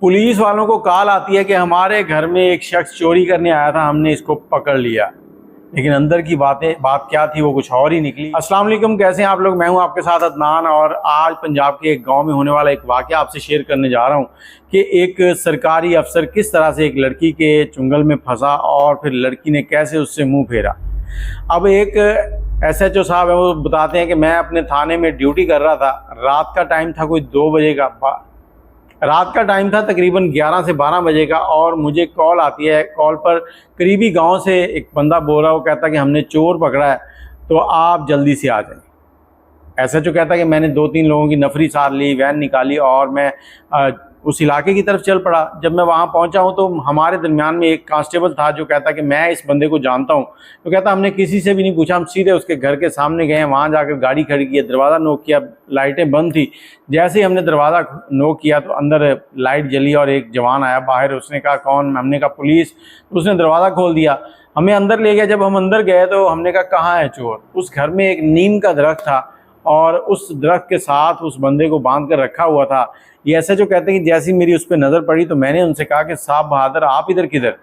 Police वालों को call आती है कि हमारे घर में एक शख्स चोरी करने आया था, हमने इसको पकड़ लिया। लेकिन अंदर की बात क्या थी वो कुछ और ही निकली। अस्सलाम वालेकुम, कैसे हैं आप लोग। मैं हूं आपके साथ अदनान और आज पंजाब के एक गांव में होने वाला एक वाकया आपसे शेयर करने जा रहा हूं कि एक सरकारी अफसर किस तरह से एक लड़की के चुंगल में फंसा और फिर लड़की ने कैसे उससे मुंह फेरा। अब एक SHO साहब है, वो बताते हैं कि मैं अपने थाने में ड्यूटी कर रहा था। रात का टाइम था, कोई 2 बजे का रात का टाइम था, तकरीबन 11 से 12 बजे का। और मुझे कॉल आती है। कॉल पर करीबी गांव से एक बंदा बोल रहा है, वो कहता है कि हमने चोर पकड़ा है, तो आप जल्दी से आ जाएं। SHO कहता है कि मैंने 2-3 लोगों की नफरी सार ली, वैन निकाली और मैं उस इलाके की तरफ चल पड़ा। जब मैं वहाँ पहुँचा हूँ तो हमारे दरमियान में एक कांस्टेबल था जो कहता कि मैं इस बंदे को जानता हूँ। तो कहता हमने किसी से भी नहीं पूछा, हम सीधे उसके घर के सामने गए, वहाँ जाकर गाड़ी खड़ी की, दरवाज़ा नॉक किया, लाइटें बंद थी। जैसे ही हमने दरवाज़ा नॉक किया तो अंदर लाइट जली और एक जवान आया बाहर। उसने कहा कौन, हमने कहा पुलिस। तो उसने दरवाज़ा खोल दिया, हमें अंदर ले गया। जब हम अंदर गए तो हमने कहा कहाँ है चोर। उस घर में एक नीम का दरख्त था और उस दरख्त के साथ उस बंदे को बांध कर रखा हुआ था। ये SHO कहते हैं कि जैसी मेरी उस पर नज़र पड़ी तो मैंने उनसे कहा कि साहब बहादुर आप इधर किधर।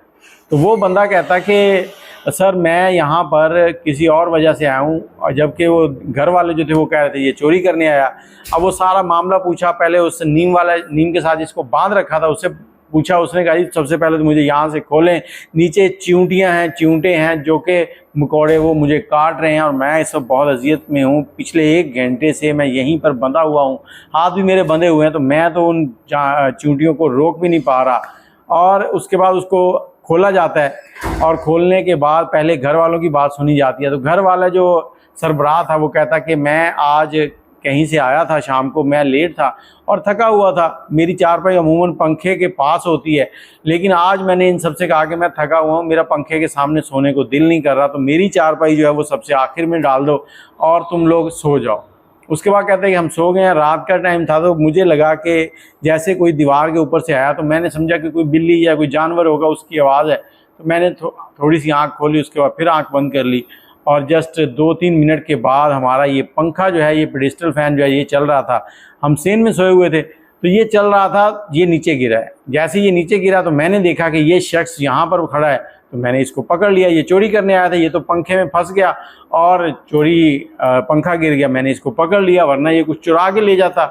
तो वो बंदा कहता कि सर मैं यहाँ पर किसी और वजह से आया हूँ, और जबकि वो घर वाले जो थे वो कह रहे थे ये चोरी करने आया। अब वो सारा मामला पूछा, पहले उस नीम के साथ जिसको बांध रखा था उससे पूछा। उसने कहा जी सबसे पहले तो मुझे यहाँ से खोलें, नीचे चिंटियाँ हैं, चिंटे हैं जो कि मकोड़े, वो मुझे काट रहे हैं और मैं इस वक्त बहुत अजियत में हूँ। पिछले 1 घंटे से मैं यहीं पर बंधा हुआ हूँ, हाथ भी मेरे बंधे हुए हैं, तो मैं तो उन चिंटियों को रोक भी नहीं पा रहा। और उसके बाद उसको खोला जाता है और खोलने के बाद पहले घर वालों की बात सुनी जाती है। तो घर वाला जो सरबराह था वो कहता कि मैं आज कहीं से आया था, शाम को मैं लेट था और थका हुआ था। मेरी चारपाई अमूमन पंखे के पास होती है, लेकिन आज मैंने इन सबसे कहा कि मैं थका हुआ हूँ, मेरा पंखे के सामने सोने को दिल नहीं कर रहा, तो मेरी चारपाई जो है वो सबसे आखिर में डाल दो और तुम लोग सो जाओ। उसके बाद कहते हैं कि हम सो गए। रात का टाइम था तो मुझे लगा कि जैसे कोई दीवार के ऊपर से आया, तो मैंने समझा कि कोई बिल्ली या कोई जानवर होगा, उसकी आवाज़ है। तो मैंने थोड़ी सी आँख खोली, उसके बाद फिर आँख बंद कर ली और जस्ट 2-3 मिनट के बाद हमारा ये पंखा जो है, ये पेडिस्टल फैन जो है, ये चल रहा था। हम सेन में सोए हुए थे तो ये चल रहा था, ये नीचे गिरा है। जैसे ये नीचे गिरा तो मैंने देखा कि ये शख्स यहाँ पर खड़ा है, तो मैंने इसको पकड़ लिया। ये चोरी करने आया था, ये तो पंखे में फंस गया और पंखा गिर गया, मैंने इसको पकड़ लिया, वरना ये कुछ चुरा के ले जाता।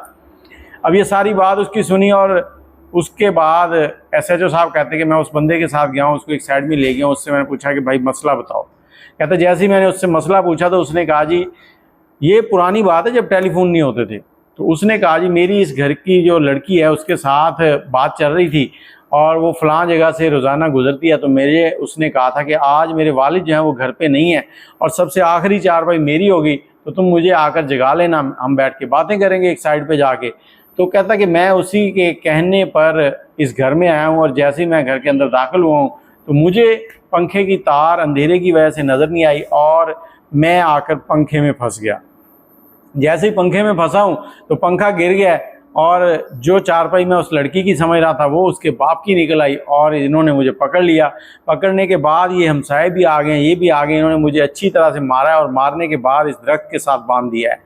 अब ये सारी बात उसकी सुनी और उसके बाद SHO साहब कहते कि मैं उस बंदे के साथ गया हूँ, उसको एक साइड में ले गया। उससे मैंने पूछा कि भाई मसला बताओ। कहता जैसे ही मैंने उससे मसला पूछा तो उसने कहा जी ये पुरानी बात है जब टेलीफोन नहीं होते थे। तो उसने कहा जी मेरी इस घर की जो लड़की है उसके साथ बात चल रही थी और वो फ़लाँ जगह से रोज़ाना गुजरती है। तो उसने कहा था कि आज मेरे वालिद जो हैं वो घर पे नहीं है और सबसे आखिरी चारपाई मेरी होगी, तो तुम मुझे आकर जगा लेना, हम बैठ के बातें करेंगे एक साइड पे जाके। तो कहता कि मैं उसी के कहने पर इस घर में आया हूँ और जैसे ही मैं घर के अंदर दाखिल हुआ हूँ तो मुझे पंखे की तार अंधेरे की वजह से नज़र नहीं आई और मैं आकर पंखे में फंस गया। जैसे ही पंखे में फंसा हूँ तो पंखा गिर गया और जो चारपाई मैं उस लड़की की समझ रहा था वो उसके बाप की निकल आई और इन्होंने मुझे पकड़ लिया। पकड़ने के बाद ये हमसाए भी आ गए, ये भी आ गए, इन्होंने मुझे अच्छी तरह से मारा और मारने के बाद इस दरख्त के साथ बांध दिया है।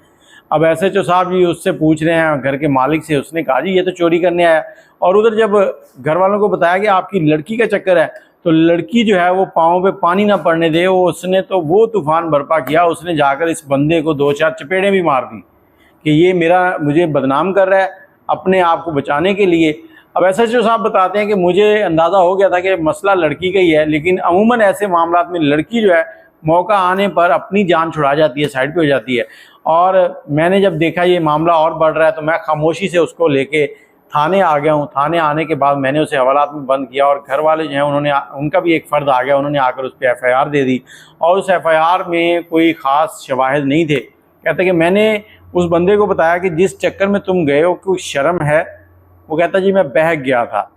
अब SHO साहब जी उससे पूछ रहे हैं घर के मालिक से। उसने कहा जी ये तो चोरी करने आया। और उधर जब घर वालों को बताया कि आपकी लड़की का चक्कर है, तो लड़की जो है वो पाँव पे पानी ना पड़ने दे, उसने तो वो तूफ़ान बर्पा किया। उसने जाकर इस बंदे को 2-4 चपेड़ें भी मार दी कि ये मुझे बदनाम कर रहा है अपने आप को बचाने के लिए। अब SHO साहब बताते हैं कि मुझे अंदाज़ा हो गया था कि मसला लड़की का ही है, लेकिन अमूमन ऐसे मामला में लड़की जो है मौका आने पर अपनी जान छुड़ा जाती है, साइड पे हो जाती है। और मैंने जब देखा ये मामला और बढ़ रहा है तो मैं खामोशी से उसको लेके थाने आ गया हूँ। थाने आने के बाद मैंने उसे हवालात में बंद किया और घर वाले जो हैं उनका भी एक फ़र्द आ गया, उन्होंने आकर उस पर FIR दे दी और उस FIR में कोई ख़ास शवाहिद नहीं थे। कहते कि मैंने उस बंदे को बताया कि जिस चक्कर में तुम गए हो कोई शर्म है। वो कहता जी मैं बहक गया था।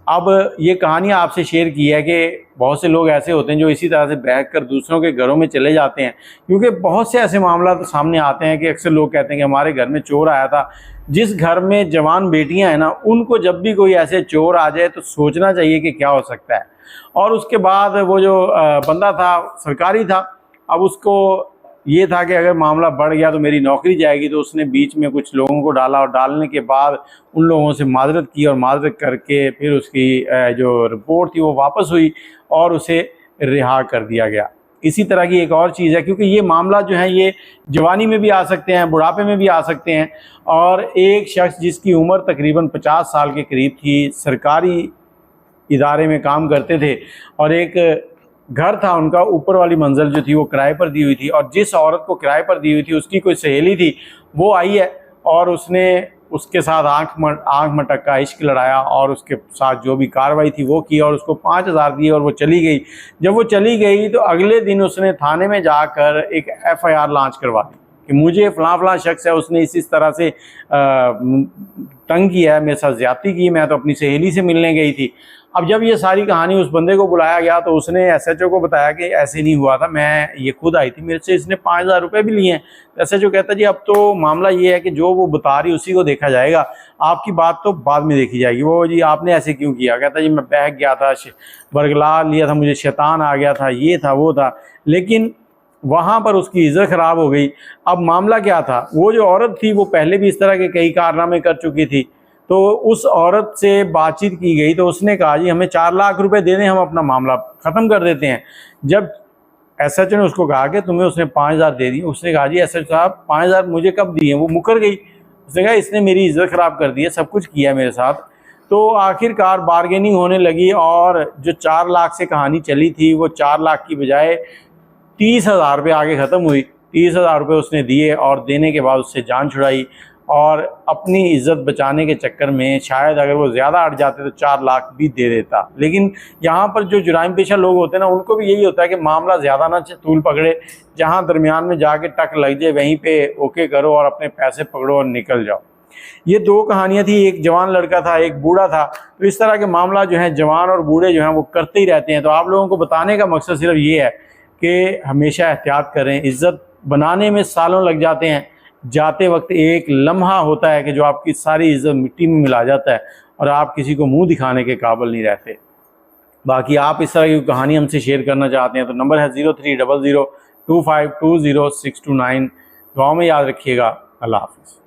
अब ये कहानियाँ आपसे शेयर की है कि बहुत से लोग ऐसे होते हैं जो इसी तरह से बहक कर दूसरों के घरों में चले जाते हैं, क्योंकि बहुत से ऐसे मामला तो सामने आते हैं कि अक्सर लोग कहते हैं कि हमारे घर में चोर आया था। जिस घर में जवान बेटियां हैं ना, उनको जब भी कोई ऐसे चोर आ जाए तो सोचना चाहिए कि क्या हो सकता है। और उसके बाद वो जो बंदा था सरकारी था, अब उसको ये था कि अगर मामला बढ़ गया तो मेरी नौकरी जाएगी। तो उसने बीच में कुछ लोगों को डाला और डालने के बाद उन लोगों से माजरत की और माजरत करके फिर उसकी जो रिपोर्ट थी वो वापस हुई और उसे रिहा कर दिया गया। इसी तरह की एक और चीज़ है, क्योंकि ये मामला जो है ये जवानी में भी आ सकते हैं, बुढ़ापे में भी आ सकते हैं। और एक शख्स जिसकी उम्र तकरीबन 50 साल के करीब थी, सरकारी इदारे में काम करते थे और एक घर था उनका, ऊपर वाली मंजिल जो थी वो किराए पर दी हुई थी, और जिस औरत को किराए पर दी हुई थी उसकी कोई सहेली थी, वो आई है और उसने उसके साथ आँख मटक्का इश्क लड़ाया और उसके साथ जो भी कार्रवाई थी वो की और उसको 5,000 दिए और वो चली गई। जब वो चली गई तो अगले दिन उसने थाने में जाकर एक FIR लॉन्च करवा दी कि मुझे फ़लाँ शख्स है, उसने इस तरह से तंग किया है, मेरे साथ ज़्यादती की, मैं तो अपनी सहेली से मिलने गई थी। अब जब ये सारी कहानी उस बंदे को बुलाया गया तो उसने SHO को बताया कि ऐसे नहीं हुआ था, मैं ये खुद आई थी, मेरे से इसने 5,000 रुपये भी लिए हैं। तो SHO कहता जी अब तो मामला ये है कि जो वो बता रही उसी को देखा जाएगा, आपकी बात तो बाद में देखी जाएगी। वो जी आपने ऐसे क्यों किया? कहता जी मैं बहक गया था, बरगला लिया था, मुझे शैतान आ गया था, ये था वो था। लेकिन वहाँ पर उसकी इज़्ज़त ख़राब हो गई। अब मामला क्या था, वो जो औरत थी वो पहले भी इस तरह के कई कारनामे कर चुकी थी। तो उस औरत से बातचीत की गई तो उसने कहा जी हमें 4 लाख रुपए दे दें, हम अपना मामला ख़त्म कर देते हैं। जब SHO ने उसको कहा कि तुम्हें उसने 5,000 दे दी, उसने कहा जी SHO साहब 5,000 मुझे कब दिए? वो मुकर गई। उसने कहा इसने मेरी इज़्ज़त ख़राब कर दी है, सब कुछ किया मेरे साथ। तो आखिरकार बारगेनिंग होने लगी और जो 4 लाख से कहानी चली थी वो 4 लाख की बजाय 30,000 रुपये आगे ख़त्म हुई। 30,000 रुपये उसने दिए और देने के बाद उससे जान छुड़ाई और अपनी इज़्ज़त बचाने के चक्कर में शायद अगर वो ज़्यादा अट जाते तो 4 लाख भी दे देता। लेकिन यहाँ पर जो जुराइम पेशा लोग होते हैं ना, उनको भी यही होता है कि मामला ज़्यादा ना तूल पकड़े, जहाँ दरमियान में जाके टक लग जाए वहीं पे ओके करो और अपने पैसे पकड़ो और निकल जाओ। ये 2 कहानियाँ थी, एक जवान लड़का था, एक बूढ़ा था। तो इस तरह के मामला जो है जवान और बूढ़े जो हैं वो करते ही रहते हैं। तो आप लोगों को बताने का मकसद सिर्फ ये है कि हमेशा एहतियात करें। इज़्ज़त बनाने में सालों लग जाते हैं, जाते वक्त एक लम्हा होता है कि जो आपकी सारी इज़्ज़त मिट्टी में मिला जाता है और आप किसी को मुंह दिखाने के काबिल नहीं रहते। बाकी आप इस तरह की कहानी हमसे शेयर करना चाहते हैं तो नंबर है 03002520 629। दुआ में याद रखिएगा। अल्लाह हाफ़िज़।